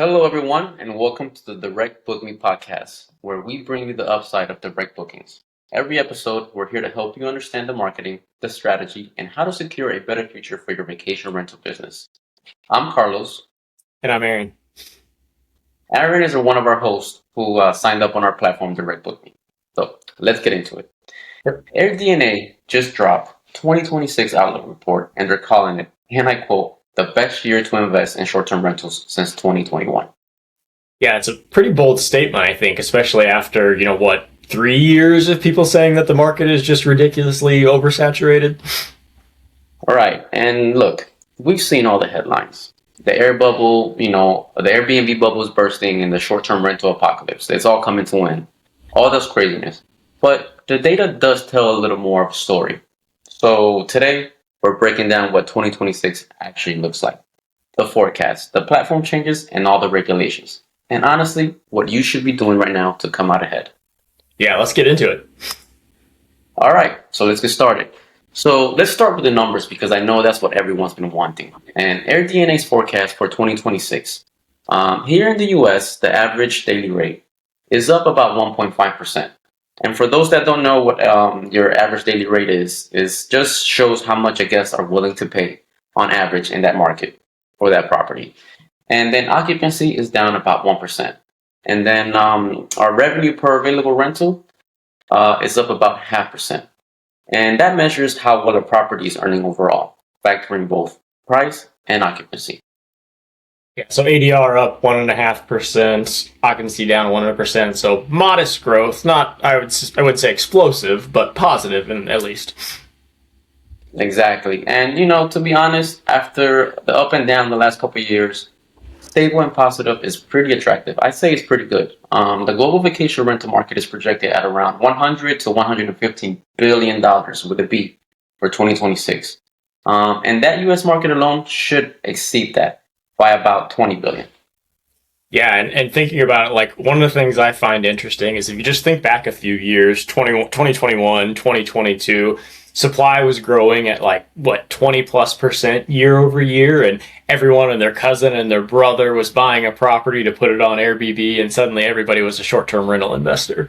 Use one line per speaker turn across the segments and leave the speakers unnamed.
Hello, everyone, and welcome to the Direct Book Me podcast, where we bring you the upside of direct bookings. Every episode, we're here to help you understand the marketing, the strategy, and how to secure a better future for your vacation rental business. I'm Carlos.
And I'm Aaron.
Aaron is one of our hosts who signed up on our platform, Direct Book Me. So let's get into it.
Yep.
AirDNA just dropped 2026 Outlook report, and they're calling it, and I quote, the best year to invest in short-term rentals since 2021.
Yeah, it's a pretty bold statement, I think, especially after, 3 years of people saying that the market is just ridiculously oversaturated.
All right, and look, we've seen all the headlines. The air bubble, the Airbnb bubble is bursting and the short-term rental apocalypse. It's all coming to an end. All this craziness. But the data does tell a little more of a story. So today, we're breaking down what 2026 actually looks like. The forecast, the platform changes, and all the regulations. And honestly, what you should be doing right now to come out ahead.
Yeah, let's get into it.
All right, so let's get started. So let's start with the numbers because I know that's what everyone's been wanting. And AirDNA's forecast for 2026. Here in the US, the average daily rate is up about 1.5%. And for those that don't know what your average daily rate is just shows how much guests are willing to pay on average in that market for that property. And then occupancy is down about 1%. And then our revenue per available rental is up about 0.5%. And that measures how well a property is earning overall, factoring both price and occupancy.
Yeah, so ADR up 1.5%, occupancy down 100%. So modest growth, not I would say explosive, but positive at least.
Exactly. And to be honest, after the up and down the last couple of years, stable and positive is pretty attractive. I'd say it's pretty good. The global vacation rental market is projected at around $100 to $115 billion with a B for 2026. And that US market alone should exceed that by about 20 billion.
Yeah, and thinking about it, like one of the things I find interesting is if you just think back a few years, 2021, 2022, supply was growing at 20+% year over year, and everyone and their cousin and their brother was buying a property to put it on Airbnb, and suddenly everybody was a short-term rental investor.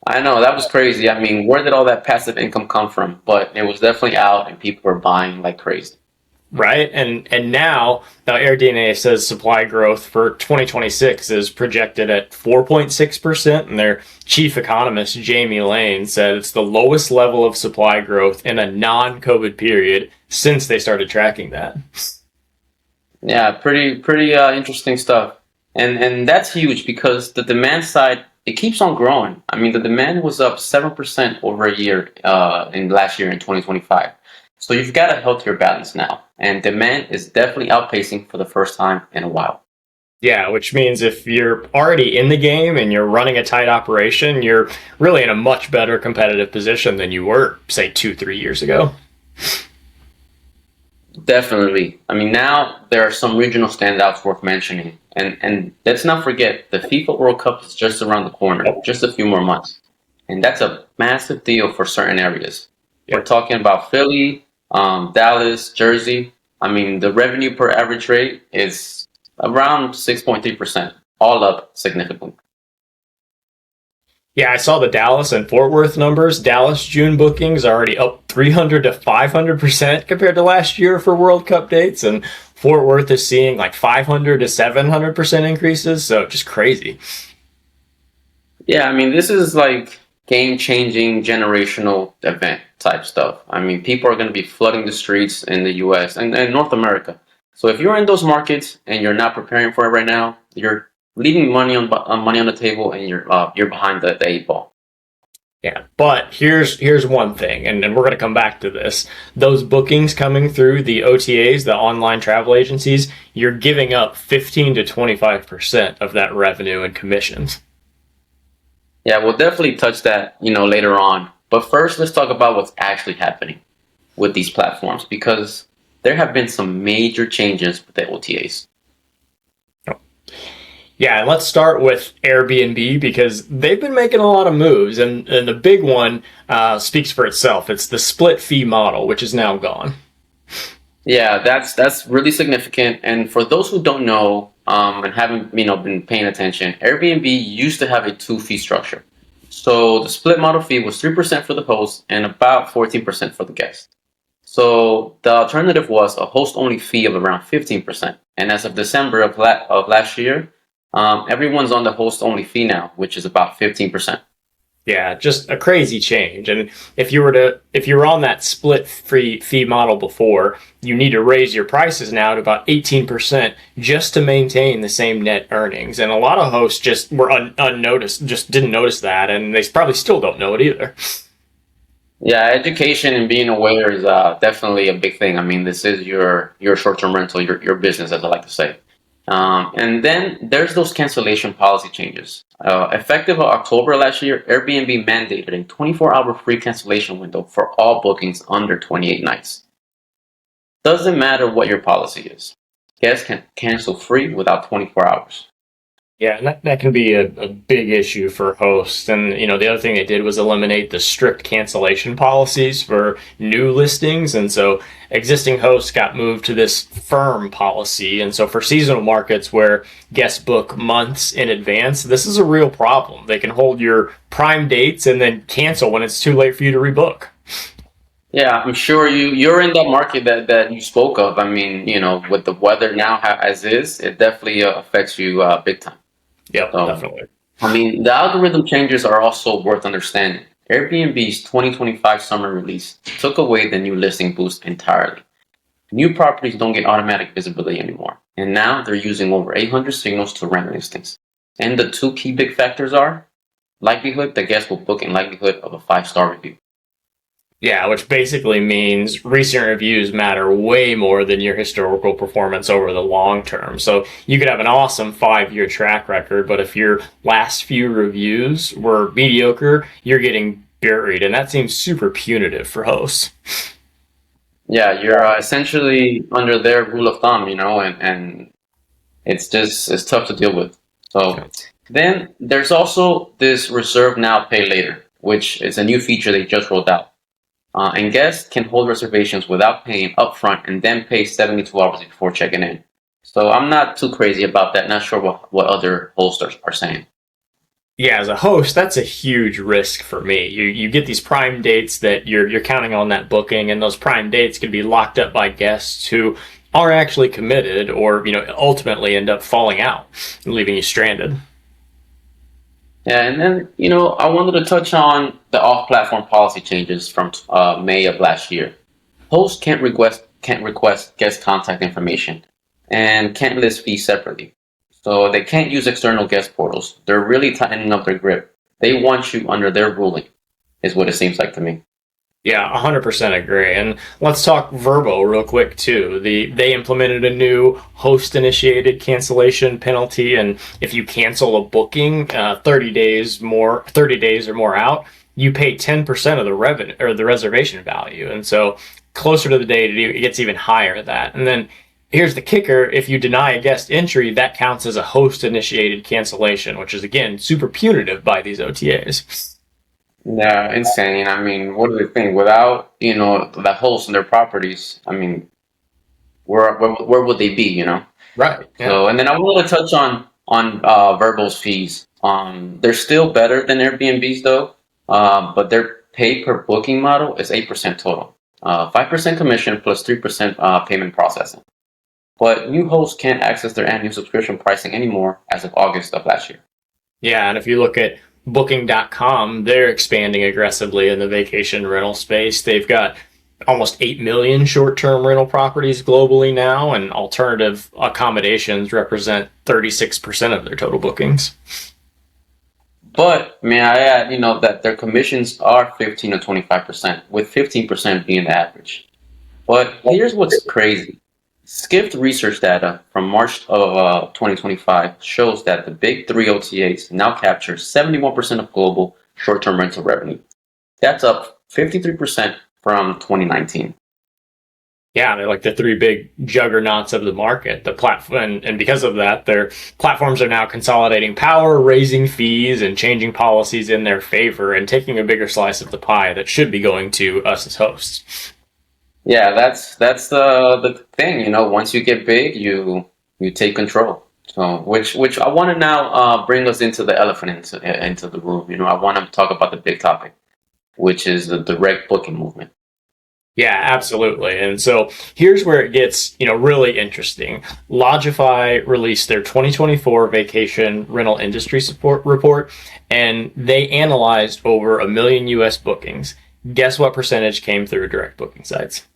I know, that was crazy. I mean, where did all that passive income come from? But it was definitely out and people were buying like crazy.
Right, and now AirDNA says supply growth for 2026 is projected at 4.6%, and their chief economist Jamie Lane said it's the lowest level of supply growth in a non-COVID period since they started tracking that.
Yeah, pretty interesting stuff, and that's huge because the demand side it keeps on growing. I mean, the demand was up 7% over a year in last year in 2025. So you've got a healthier balance now, and demand is definitely outpacing for the first time in a while.
Yeah, which means if you're already in the game and you're running a tight operation, you're really in a much better competitive position than you were, say, 2-3 years ago.
Definitely. I mean, now there are some regional standouts worth mentioning, and let's not forget the FIFA World Cup is just around the corner, just a few more months, and that's a massive deal for certain areas. We're talking about Philly, Dallas, Jersey. I mean, the revenue per average rate is around 6.3%, all up significantly.
Yeah, I saw the Dallas and Fort Worth numbers. Dallas June bookings are already up 300 to 500% compared to last year for World Cup dates, and Fort Worth is seeing 500 to 700% increases, so just crazy.
Yeah, I mean, this is like game-changing generational event type stuff. I mean, people are going to be flooding the streets in the US and North America. So if you're in those markets and you're not preparing for it right now, you're leaving money on the table and you're behind the 8 ball.
Yeah, but here's one thing, and we're going to come back to this. Those bookings coming through the OTAs, the online travel agencies, you're giving up 15 to 25% of that revenue and commissions.
Yeah, we'll definitely touch that, later on. But first, let's talk about what's actually happening with these platforms because there have been some major changes with the OTAs.
Yeah, and let's start with Airbnb because they've been making a lot of moves, and the big one speaks for itself. It's the split fee model, which is now gone.
Yeah, that's really significant. And for those who don't know, and haven't been paying attention, Airbnb used to have a two fee structure. So the split model fee was 3% for the host and about 14% for the guest. So the alternative was a host only fee of around 15%. And as of December of last year, everyone's on the host only fee now, which is about 15%.
Yeah, just a crazy change. And if you were on that split free fee model before, you need to raise your prices now to about 18% just to maintain the same net earnings. And a lot of hosts just were unnoticed, just didn't notice that, and they probably still don't know it either.
Yeah, education and being aware is definitely a big thing. I mean, this is your short-term rental, your business, as I like to say. And then there's those cancellation policy changes. Effective October last year, Airbnb mandated a 24-hour free cancellation window for all bookings under 28 nights. Doesn't matter what your policy is. Guests can cancel free without 24 hours.
Yeah, and that can be a big issue for hosts. And, the other thing they did was eliminate the strict cancellation policies for new listings. And so existing hosts got moved to this firm policy. And so for seasonal markets where guests book months in advance, this is a real problem. They can hold your prime dates and then cancel when it's too late for you to rebook.
Yeah, I'm sure you're in that market that you spoke of. I mean, with the weather now as is, it definitely affects you big time.
Yep,
So,
definitely.
I mean, the algorithm changes are also worth understanding. Airbnb's 2025 summer release took away the new listing boost entirely. New properties don't get automatic visibility anymore, and now they're using over 800 signals to rank listings. And the two key big factors are likelihood the guest will book and likelihood of a 5-star review.
Yeah, which basically means recent reviews matter way more than your historical performance over the long term. So you could have an awesome 5-year track record, but if your last few reviews were mediocre, you're getting buried, and that seems super punitive for hosts.
Yeah, you're essentially under their rule of thumb, and it's tough to deal with. So then there's also this reserve now, pay later, which is a new feature they just rolled out. And guests can hold reservations without paying upfront and then pay 72 hours before checking in. So I'm not too crazy about that. Not sure what other hosts are saying.
Yeah, as a host, that's a huge risk for me. You get these prime dates that you're counting on that booking, and those prime dates can be locked up by guests who are actually committed or ultimately end up falling out and leaving you stranded.
Yeah, and then I wanted to touch on the off-platform policy changes from May of last year. Hosts can't request guest contact information and can't list fees separately. So they can't use external guest portals. They're really tightening up their grip. They want you under their ruling, is what it seems like to me.
Yeah, 100% agree. And let's talk Verbo real quick too. They implemented a new host-initiated cancellation penalty, and if you cancel a booking 30 days or more out, you pay 10% of the revenue or the reservation value. And so closer to the date, it gets even higher than that. And then here's the kicker: if you deny a guest entry, that counts as a host-initiated cancellation, which is again super punitive by these OTAs.
Yeah, insane. I mean, what do they think? Without, the host and their properties, I mean, where would they be?
Right. Yeah.
So, and then I wanted to touch on Verbo's fees. They're still better than Airbnb's though, but their pay per booking model is 8% total, 5% commission plus 3% payment processing. But new hosts can't access their annual subscription pricing anymore as of August of last year.
Yeah, and if you look at Booking.com, they're expanding aggressively in the vacation rental space. They've got almost 8 million short-term rental properties globally now, and alternative accommodations represent 36% of their total bookings.
But may I add, that their commissions are 15 to 25%, with 15% being the average. But here's what's crazy. Skift research data from March of 2025 shows that the big three OTAs now capture 71% of global short-term rental revenue. That's up 53% from 2019.
Yeah, they're like the three big juggernauts of the market. The platform, and because of that, their platforms are now consolidating power, raising fees, and changing policies in their favor, and taking a bigger slice of the pie that should be going to us as hosts.
Yeah, that's the thing. Once you get big, you take control. So, which I want to now bring us into the elephant into the room. I want to talk about the big topic, which is the direct booking movement.
Yeah, absolutely. And so here's where it gets, really interesting. Lodgify released their 2024 vacation rental industry support report, and they analyzed over a million US bookings. Guess what percentage came through direct booking sites?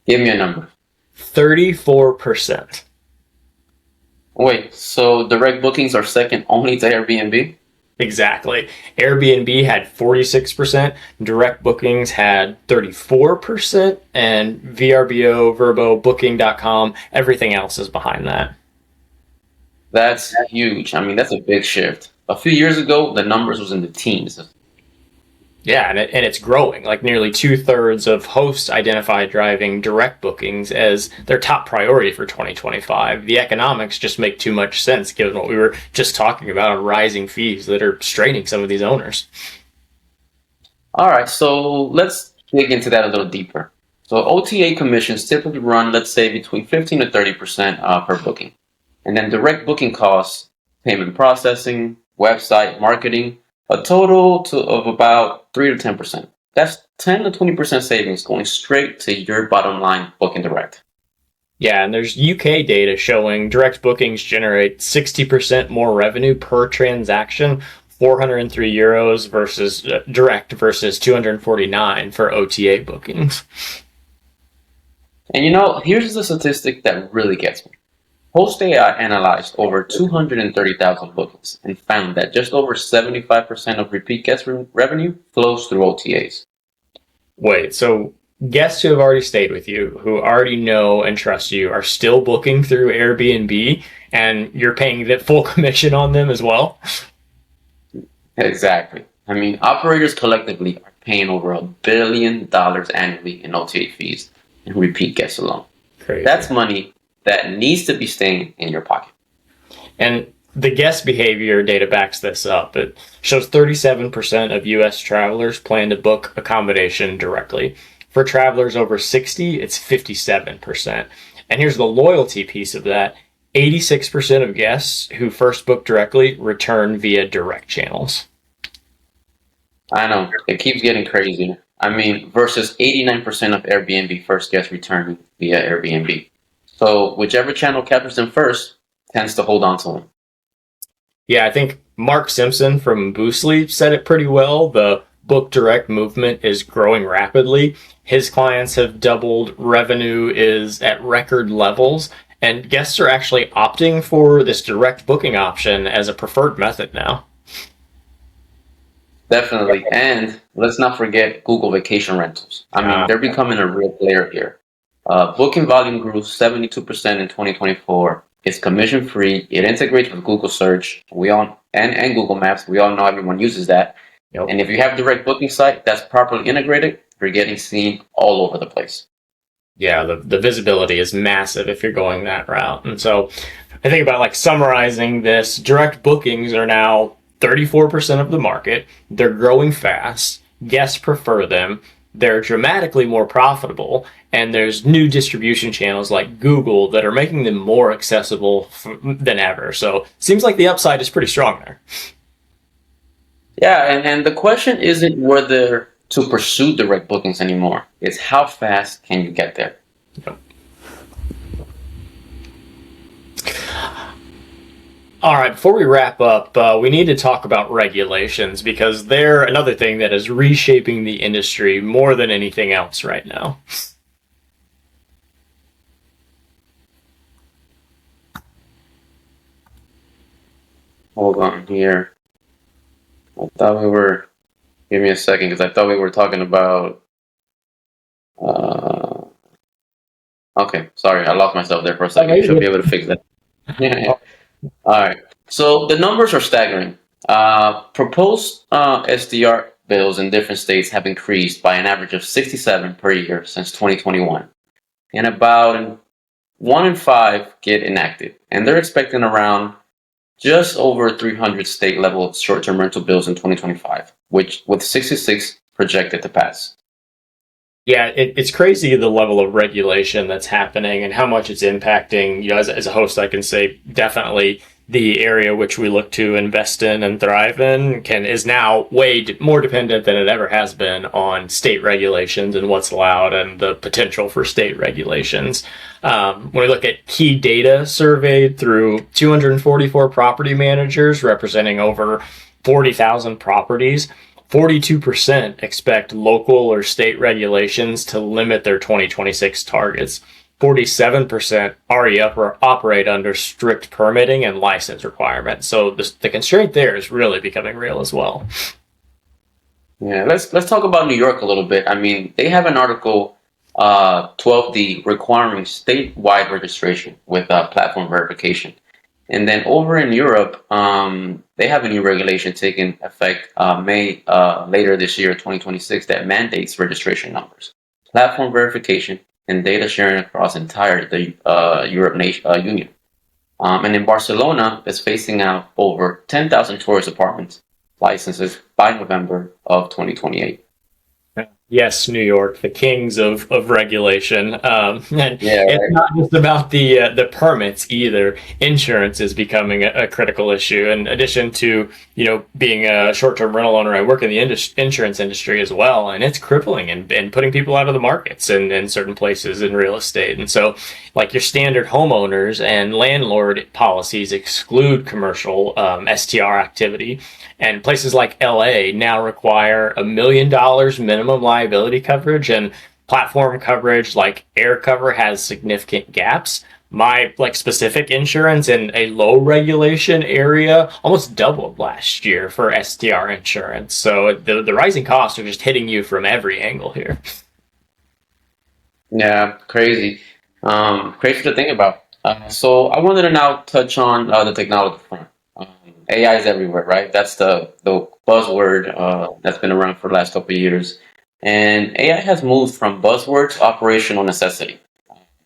Give me a number.
34%.
Wait, so direct bookings are second only to Airbnb?
Exactly. Airbnb had 46%, direct bookings had 34%, and VRBO, Verbo, Booking.com, everything else is behind that.
That's huge. I mean, that's a big shift. A few years ago, the numbers was in the teens.
Yeah, and it's growing. Like nearly two-thirds of hosts identify driving direct bookings as their top priority for 2025. The economics just make too much sense given what we were just talking about on rising fees that are straining some of these owners.
All right, so let's dig into that a little deeper. So OTA commissions typically run, let's say, between 15 to 30% per booking. And then direct booking costs, payment processing, website marketing, a total of about 3 to 10%. That's 10 to 20% savings going straight to your bottom line booking direct.
Yeah, and there's UK data showing direct bookings generate 60% more revenue per transaction, 403 euros versus direct versus 249 for OTA bookings.
And here's the statistic that really gets me. Host AI analyzed over 230,000 bookings and found that just over 75% of repeat guest revenue flows through OTAs.
Wait, so guests who have already stayed with you, who already know and trust you, are still booking through Airbnb and you're paying the full commission on them as well?
Exactly. I mean, operators collectively are paying over $1 billion annually in OTA fees and repeat guests alone.
Crazy.
That's money that needs to be staying in your pocket.
And the guest behavior data backs this up. It shows 37% of US travelers plan to book accommodation directly. For travelers over 60, it's 57%. And here's the loyalty piece of that. 86% of guests who first book directly return via direct channels.
I know, it keeps getting crazier. I mean, versus 89% of Airbnb first guests returning via Airbnb. So whichever channel captures them first tends to hold on to them.
Yeah, I think Mark Simpson from Boostly said it pretty well. The book direct movement is growing rapidly. His clients have doubled, revenue is at record levels, and guests are actually opting for this direct booking option as a preferred method now.
Definitely. And let's not forget Google Vacation Rentals. I mean, they're becoming a real player here. Booking volume grew 72% in 2024. It's commission free. It integrates with Google Search. And Google Maps. We all know everyone uses that.
Yep.
And if you have a direct booking site that's properly integrated, you're getting seen all over the place.
Yeah, the visibility is massive if you're going that route. And so I think about like summarizing this, direct bookings are now 34% of the market. They're growing fast. Guests prefer them. They're dramatically more profitable. And there's new distribution channels like Google that are making them more accessible than ever. So seems like the upside is pretty strong there.
Yeah, and the question isn't whether to pursue direct bookings anymore. It's how fast can you get there?
Yep. All right, before we wrap up, we need to talk about regulations because they're another thing that is reshaping the industry more than anything else right now.
Hold on here. I thought we were. Give me a second because I thought we were talking about. Okay, sorry, I lost myself there for a second. Should be able to fix that. All right. So the numbers are staggering. Proposed SDR bills in different states have increased by an average of 67 per year since 2021, and about 1 in 5 get enacted. And they're expecting around just over 300 state level short-term rental bills in 2025, which with 66 projected to pass.
Yeah, it's crazy the level of regulation that's happening and how much it's impacting. As a host, I can say definitely the area which we look to invest in and thrive in can is now more dependent than it ever has been on state regulations and what's allowed and the potential for state regulations. When we look at key data surveyed through 244 property managers representing over 40,000 properties, 42% expect local or state regulations to limit their 2026 targets. 47% already operate under strict permitting and license requirements. So the constraint there is really becoming real as well.
Yeah, let's talk about New York a little bit. I mean, they have an article 12D requiring statewide registration with platform verification. And then over in Europe, they have a new regulation taking effect May later this year, 2026, that mandates registration numbers, platform verification, and data sharing across entire the Union. And in Barcelona, it's phasing out over 10,000 tourist apartments licenses by November of 2028.
Yes, New York, the kings of regulation, and
Yeah,
it's
right.
not just about the permits either. Insurance is becoming a critical issue. In addition to being a short term rental owner, I work in the insurance industry as well, and it's crippling and putting people out of the markets in certain places in real estate. And so, like your standard homeowners and landlord policies exclude commercial STR activity. And places like LA now require $1 million minimum liability coverage, and platform coverage like air cover has significant gaps. My specific insurance in a low regulation area almost doubled last year for STR insurance. So the rising costs are just hitting you from every angle here.
Yeah, crazy. Crazy to think about. So I wanted to now touch on the technology front. Um, AI is everywhere, right? That's the buzzword that's been around for the last couple of years. And AI has moved from buzzword to operational necessity.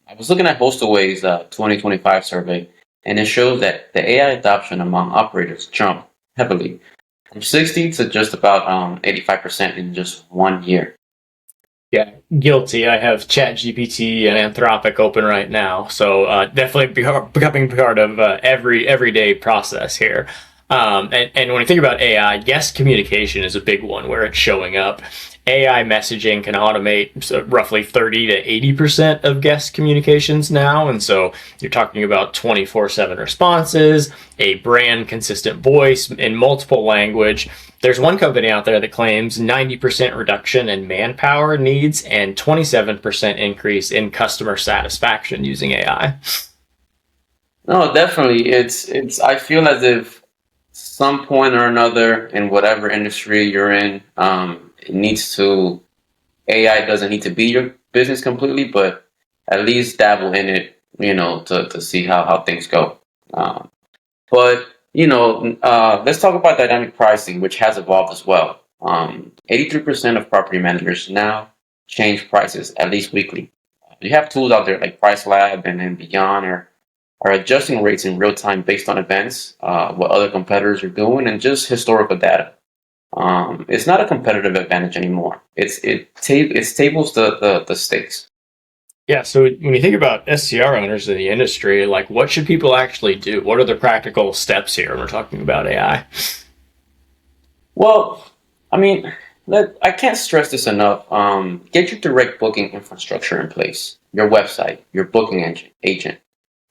I was looking at Hostaway's 2025 survey, and it shows that the AI adoption among operators jumped heavily from 60 to just about 85% in just 1 year.
Yeah, guilty. I have ChatGPT and Anthropic open right now, so definitely becoming part of every everyday process here. And when you think about AI, guest communication is a big one where it's showing up. AI messaging can automate roughly 30 to 80% of guest communications now. And so you're talking about 24/7 responses, a brand consistent voice in multiple language. There's one company out there that claims 90% reduction in manpower needs and 27% increase in customer satisfaction using AI.
No, definitely. It's. I feel as if some point or another in whatever industry you're in, it needs to AI doesn't need to be your business completely, but at least dabble in it, to see how things go. Um, but let's talk about dynamic pricing, which has evolved as well. 83% of property managers now change prices at least weekly. You have tools out there like Price Lab and Beyond are adjusting rates in real time based on events, what other competitors are doing, and just historical data. It's not a competitive advantage anymore. It stables the stakes.
Yeah, so when you think about SCR owners in the industry, like what should people actually do? What are the practical steps here when we're talking about AI?
Well, I mean, I can't stress this enough. Get your direct booking infrastructure in place. Your website, your booking engine, agent.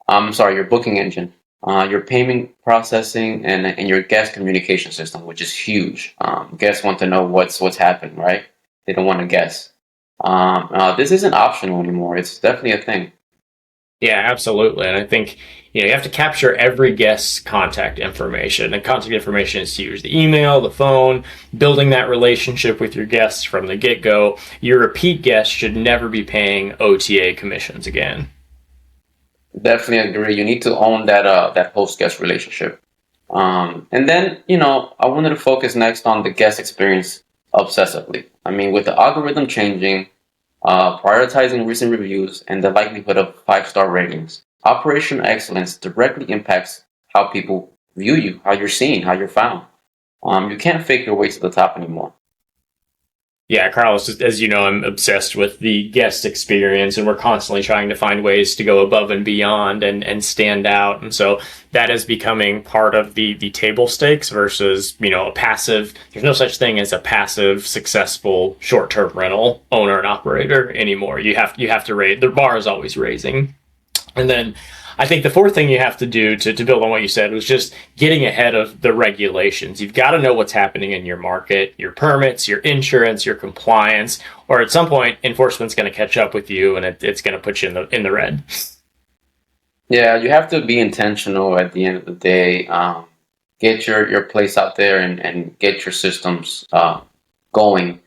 I'm sorry, your booking engine, your payment processing, and your guest communication system, which is huge. Guests want to know what's happening, right? They don't want to guess. This isn't optional anymore. It's definitely a thing.
Yeah, absolutely. And I think you have to capture every guest's contact information. And contact information is huge. The email, the phone, building that relationship with your guests from the get-go. Your repeat guests should never be paying OTA commissions again.
Definitely agree. You need to own that host guest relationship. And then I wanted to focus next on the guest experience obsessively. I mean, with the algorithm changing, prioritizing recent reviews, and the likelihood of five-star ratings, operational excellence directly impacts how people view you, how you're seen, how you're found. You can't fake your way to the top anymore.
Yeah, Carlos, as you know, I'm obsessed with the guest experience, and we're constantly trying to find ways to go above and beyond and stand out. And so that is becoming part of the table stakes versus, a passive. There's no such thing as a passive, successful short-term rental owner and operator anymore. You have to raise. The bar is always raising. And then I think the fourth thing you have to do to build on what you said was just getting ahead of the regulations. You've got to know what's happening in your market, your permits, your insurance, your compliance, or at some point, enforcement's going to catch up with you and it's going to put you in the red.
Yeah, you have to be intentional at the end of the day. Get your place out there and get your systems going,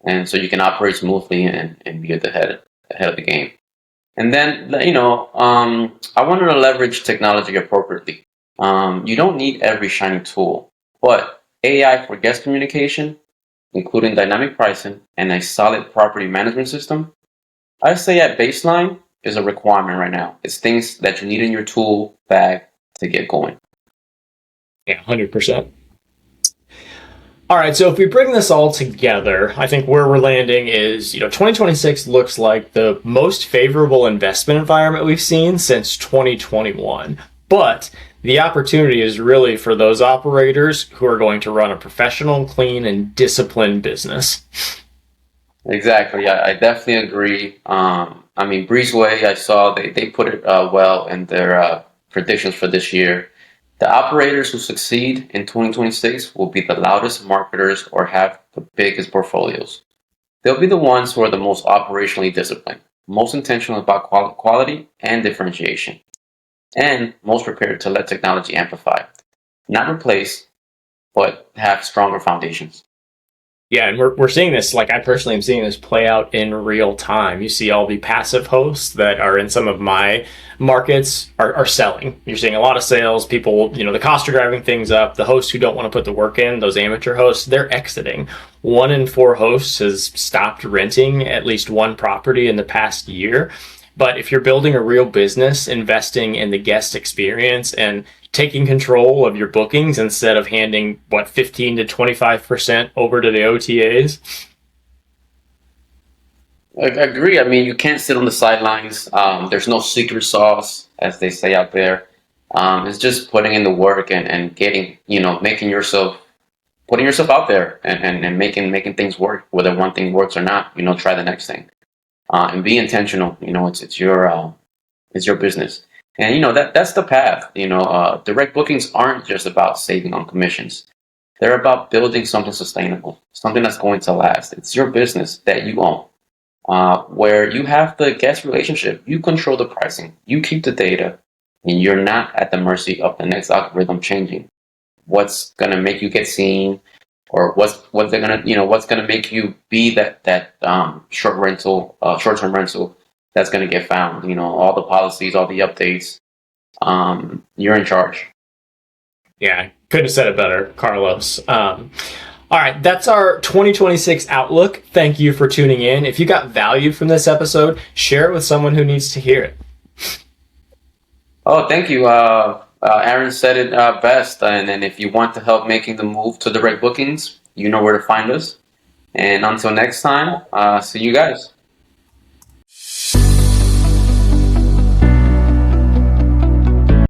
and so you can operate smoothly and be at the head of the game. And then, I wanted to leverage technology appropriately. You don't need every shiny tool, but AI for guest communication, including dynamic pricing and a solid property management system, I say at baseline is a requirement right now. It's things that you need in your tool bag to get going.
Yeah, 100%. All right, so if we bring this all together, I think where we're landing is, 2026 looks like the most favorable investment environment we've seen since 2021. But the opportunity is really for those operators who are going to run a professional, clean, and disciplined business.
Exactly. I definitely agree. I mean, Breezeway, I saw they put it well in their predictions for this year. The operators who succeed in 2026 will be the loudest marketers or have the biggest portfolios. They'll be the ones who are the most operationally disciplined, most intentional about quality and differentiation, and most prepared to let technology amplify, not replace, but have stronger foundations.
Yeah, and we're seeing this, like I personally am seeing this play out in real time. You see all the passive hosts that are in some of my markets are selling. You're seeing a lot of sales. People, the cost are driving things up. The hosts who don't want to put the work in, those amateur hosts, they're exiting. 1 in 4 hosts has stopped renting at least one property in the past year. But if you're building a real business, investing in the guest experience and taking control of your bookings instead of handing 15 to 25% over to the OTAs.
I agree. I mean, you can't sit on the sidelines. There's no secret sauce, as they say out there. It's just putting in the work and getting, making yourself, putting yourself out there and making things work. Whether one thing works or not, try the next thing. And be intentional. It's your business, and that's the path. Direct bookings aren't just about saving on commissions. They're about building something sustainable, something that's going to last. It's your business that you own, where you have the guest relationship, you control the pricing, you keep the data, and you're not at the mercy of the next algorithm changing what's gonna make you get seen, or what's they're gonna what's gonna make you be that short term rental that's gonna get found. All the policies, all the updates. You're in charge.
Yeah, couldn't have said it better, Carlos. All right, that's our 2026 outlook. Thank you for tuning in. If you got value from this episode, share it with someone who needs to hear it.
Oh, thank you. Aaron said it best. And then if you want to help making the move to direct bookings, you know where to find us. And until next time, see you guys.